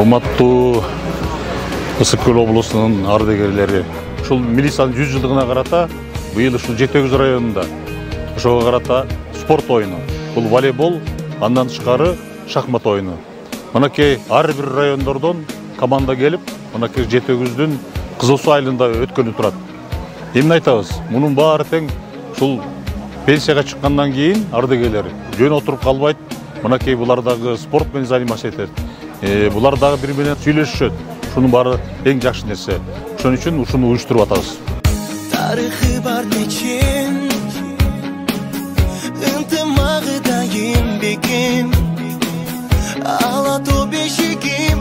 урматтуу Ысык Көл облусунун ардагерлери, ушул милициянын 100 жылдыгына карата быйыл ушул Жети Өгүз районунда ошого карата спорт оюну. Бул волейбол, андан тышкары шахмат оюну. Мынакей ар бир райондордон команда келип, мынакей Жети Өгүздүн Кызыл Суу айылында өткөнү турат. Эмне айтабыз? Мунун баары тең ушул пенсияга чыккандан кийин ардагерлер жөн отуруп калбайт. Мынакей булар дагы спорт менен заниматься этет. Булар дагы бири менен сүйлөшүшөт. Ушунун баары эң жакшы нерсе. Ошон үчүн ушуну уюштуруп атабыз. Тарыхы бар нечен, ынтымагы да эмбекем, ала то бешигим.